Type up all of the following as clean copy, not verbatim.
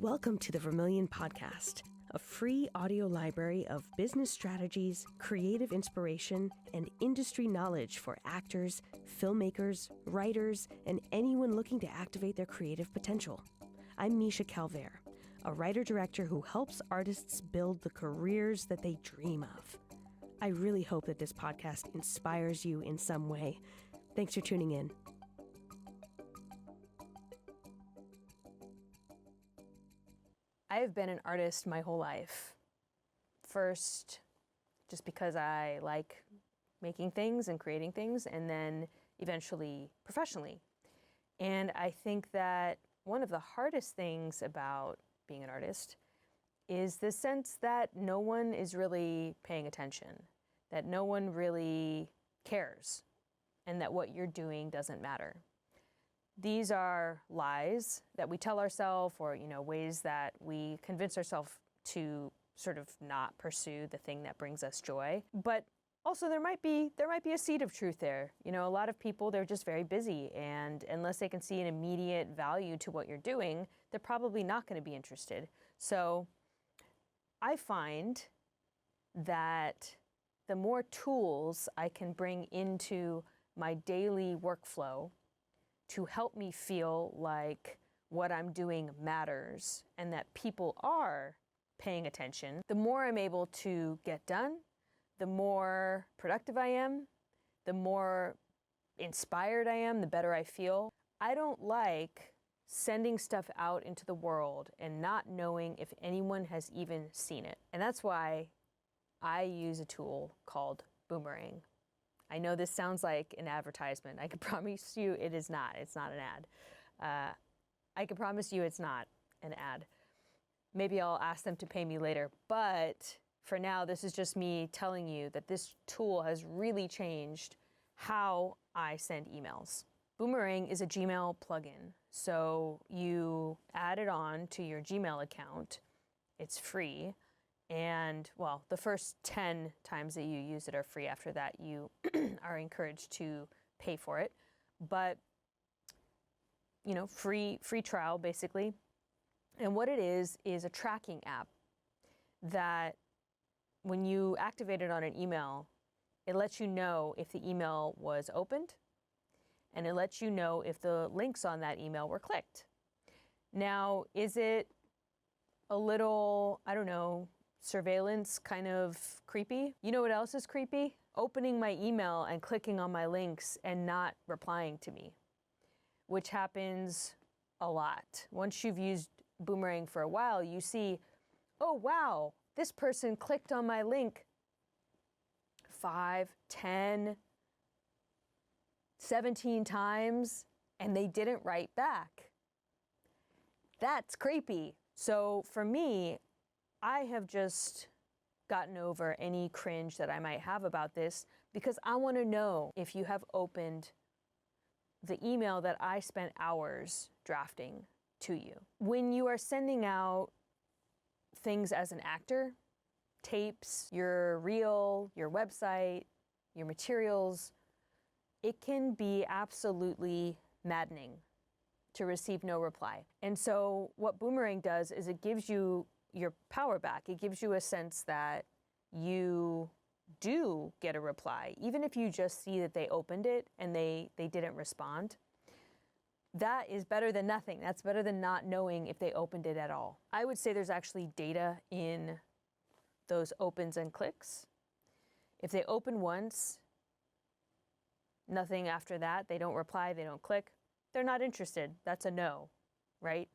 Welcome to the Vermilion Podcast, a free audio library of business strategies, creative inspiration, and industry knowledge for actors, filmmakers, writers, and anyone looking to activate their creative potential. I'm Misha Calvert, a writer-director who helps artists build the careers that they dream of. I really hope that this podcast inspires you in some way. Thanks for tuning in. I have been an artist my whole life. First, just because I like making things and creating things, and then eventually professionally. And I think that one of the hardest things about being an artist is the sense that no one is really paying attention, that no one really cares, and that what you're doing doesn't matter. These are lies that we tell ourselves, or ways that we convince ourselves to sort of not pursue the thing that brings us joy. But also there might be a seed of truth there. A lot of people, they're just very busy, and unless they can see an immediate value to what you're doing, they're probably not going to be interested. So I find that the more tools I can bring into my daily workflow to help me feel like what I'm doing matters and that people are paying attention, the more I'm able to get done, the more productive I am, the more inspired I am, the better I feel. I don't like sending stuff out into the world and not knowing if anyone has even seen it. And that's why I use a tool called Boomerang. I know this sounds like an advertisement. I can promise you it is not. It's not an ad. I can promise you it's not an ad. Maybe I'll ask them to pay me later. But for now, this is just me telling you that this tool has really changed how I send emails. Boomerang is a Gmail plugin. So you add it on to your Gmail account. It's free. And well, the first 10 times that you use it are free. After that, you are encouraged to pay for it. But, free trial, basically. And what it is a tracking app that when you activate it on an email, it lets you know if the email was opened, and it lets you know if the links on that email were clicked. Now, is it a little, surveillance kind of creepy? You know what else is creepy? Opening my email and clicking on my links and not replying to me, which happens a lot. Once you've used Boomerang for a while, you see, oh wow, this person clicked on my link 5, 10, 17 times and they didn't write back. That's creepy. So for me, I have just gotten over any cringe that I might have about this because I want to know if you have opened the email that I spent hours drafting to you. When you are sending out things as an actor, tapes, your reel, your website, your materials, it can be absolutely maddening to receive no reply. And so what Boomerang does is it gives you your power back. It gives you a sense that you do get a reply, even if you just see that they opened it and they didn't respond. That is better than nothing. That's better than not knowing if they opened it at all. I would say there's actually data in those opens and clicks. If they open once, nothing after that, they don't reply, they don't click, they're not interested. That's a no, right?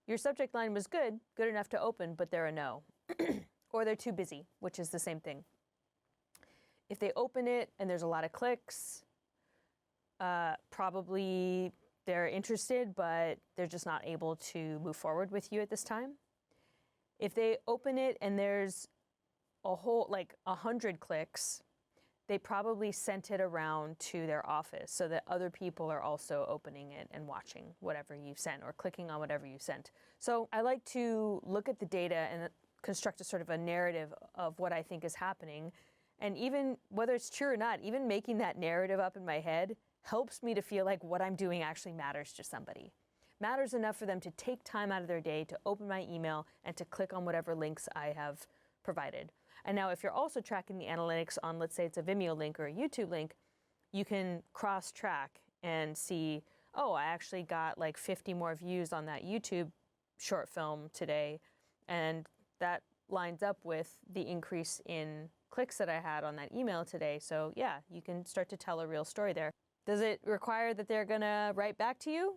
Your subject line was good enough to open, but they're a no. Or they're too busy, which is the same thing. If they open it and there's a lot of clicks, probably they're interested, but they're just not able to move forward with you at this time. If they open it and there's a whole, 100 clicks, they probably sent it around to their office so that other people are also opening it and watching whatever you've sent or clicking on whatever you sent. So I like to look at the data and construct a sort of a narrative of what I think is happening. And even whether it's true or not, even making that narrative up in my head helps me to feel like what I'm doing actually matters to somebody. matters enough for them to take time out of their day to open my email and to click on whatever links I have provided. And now if you're also tracking the analytics on, let's say it's a Vimeo link or a YouTube link, you can cross-track and see, oh, I actually got like 50 more views on that YouTube short film today, and that lines up with the increase in clicks that I had on that email today. So yeah, you can start to tell a real story there. Does it require that they're gonna write back to you?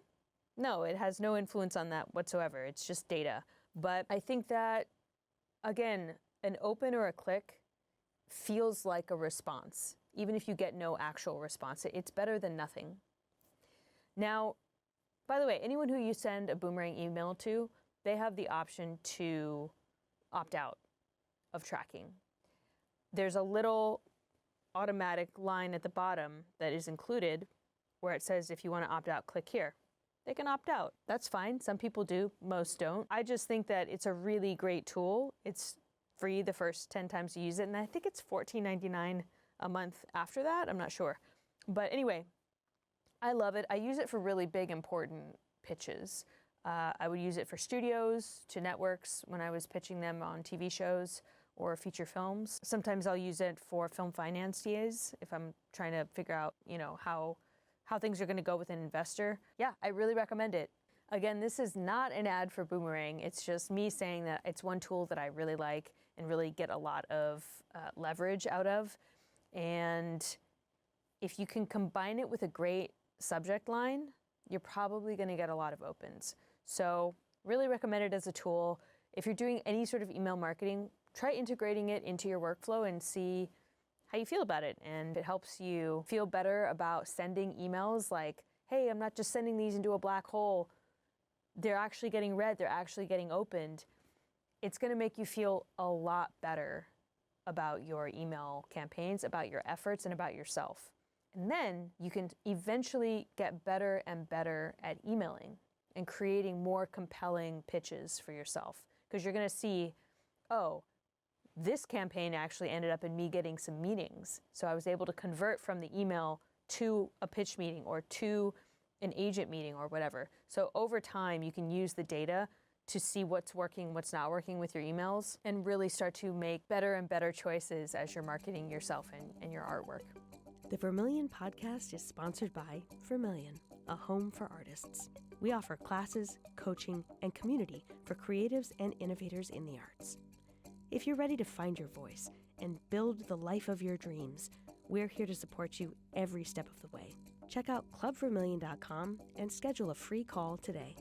No, it has no influence on that whatsoever. It's just data. But I think that, again, an open or a click feels like a response. Even if you get no actual response, it's better than nothing. Now, by the way, anyone who you send a boomerang email to, they have the option to opt out of tracking. There's a little automatic line at the bottom that is included where it says, if you want to opt out, click here. They can opt out. That's fine. Some people do, most don't. I just think that it's a really great tool. It's free the first 10 times you use it, and I think it's $14.99 a month after that. I'm not sure. But anyway, I love it. I use it for really big, important pitches. I would use it for studios, to networks when I was pitching them on TV shows or feature films. Sometimes I'll use it for film finance DAs if I'm trying to figure out, how things are going to go with an investor. Yeah, I really recommend it. Again, this is not an ad for Boomerang. It's just me saying that it's one tool that I really like and really get a lot of leverage out of. And if you can combine it with a great subject line, you're probably going to get a lot of opens. So really recommend it as a tool. If you're doing any sort of email marketing, try integrating it into your workflow and see how you feel about it. And if it helps you feel better about sending emails like, hey, I'm not just sending these into a black hole. They're actually getting read. They're actually getting opened. It's going to make you feel a lot better about your email campaigns, about your efforts, and about yourself. And then you can eventually get better and better at emailing and creating more compelling pitches for yourself. Because you're going to see, oh, this campaign actually ended up in me getting some meetings. So I was able to convert from the email to a pitch meeting or to an agent meeting or whatever. So over time, you can use the data to see what's working, what's not working with your emails, and really start to make better and better choices as you're marketing yourself and your artwork. The Vermilion podcast is sponsored by Vermilion, a home for artists. We offer classes, coaching, and community for creatives and innovators in the arts. If you're ready to find your voice and build the life of your dreams, we're here to support you every step of the way. Check out clubvermilion.com and schedule a free call today.